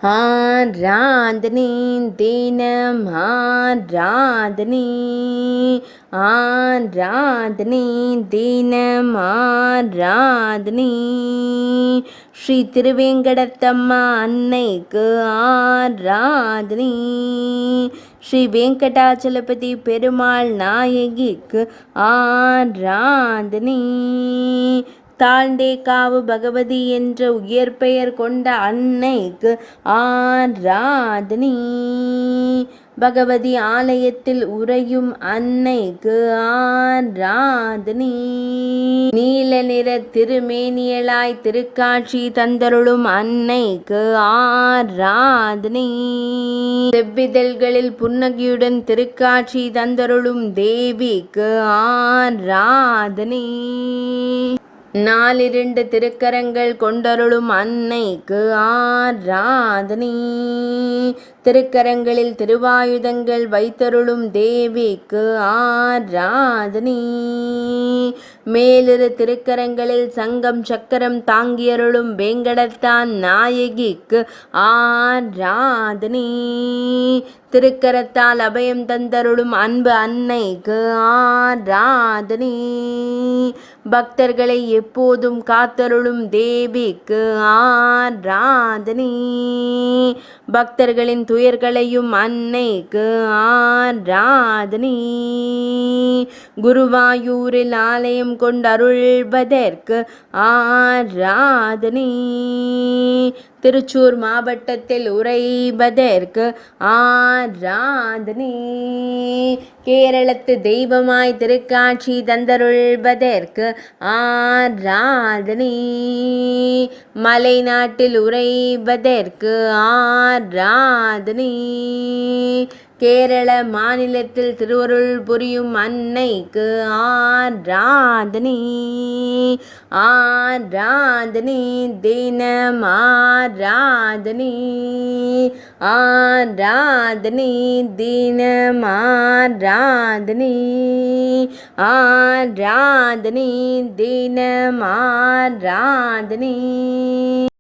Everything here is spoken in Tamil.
ஆராதனை தினம் ஆராதனை, ஆராதனை தினம் ஆராதனை. ஸ்ரீ திருவேங்கடத்தம்மா அன்னைக்கு ஆராதனை. ஸ்ரீ வெங்கடாச்சலபதி பெருமாள் நாயகிக்கு ஆராதனை. தாழ்ந்தே காவு பகவதி என்ற உயர்பெயர் கொண்ட அன்னைக்கு ஆராதனை. பகவதி ஆலயத்தில் உறையும் அன்னைக்கு ஆராதனை. நீல நிற திருமேனியலாய் திருக்காட்சி தந்தருளும் அன்னைக்கு ஆராதனை. செவ்விதழ்களில் புன்னகையுடன் திருக்காட்சி தந்தருளும் தேவிக்கு ஆராதனை. நாலிரண்டு திருக்கரங்கள் கொண்டருளும் அன்னைக்கு ஆராதனை. திருக்கரங்களில் திருவாயுதங்கள் வைத்தருளும் தேவிக்கு ஆராதனை. மேலிரு திருக்கரங்களில் சங்கம் சக்கரம் தாங்கியருளும் வேங்கடத்தான் நாயகிக்கு ஆராதனை. திருக்கரத்தால் அபயம் தந்தருளும் அன்பு அன்னைக்கு ஆராதனை. பக்தர்களை எப்போதும் காத்தருளும் தேவிக்கு ஆராதனை. பக்தர்களின் துயர்களையும் அன்னைக்கு ஆராதனை. குருவாயூரில் ஆலயம் கொண்டருள்வதற்கு ஆராதனை. திருச்சூர் மாவட்டத்தில் உறைவதற்கு ஆராதனை. கேரளத்து தெய்வமாய் திருக்காட்சி தந்தருள்வதற்கு ஆராதனை. மலைநாட்டில் உறைவதற்கு ஆராதனை. கேரள மாநிலத்தில் திருவருள் புரியும் அன்னைக்கு ஆராதனை. ஆராதனை தினம் ஆராதனை. ஆராதனை தினம் ஆராதனை. ஆராதனை தினம் ஆராதனை.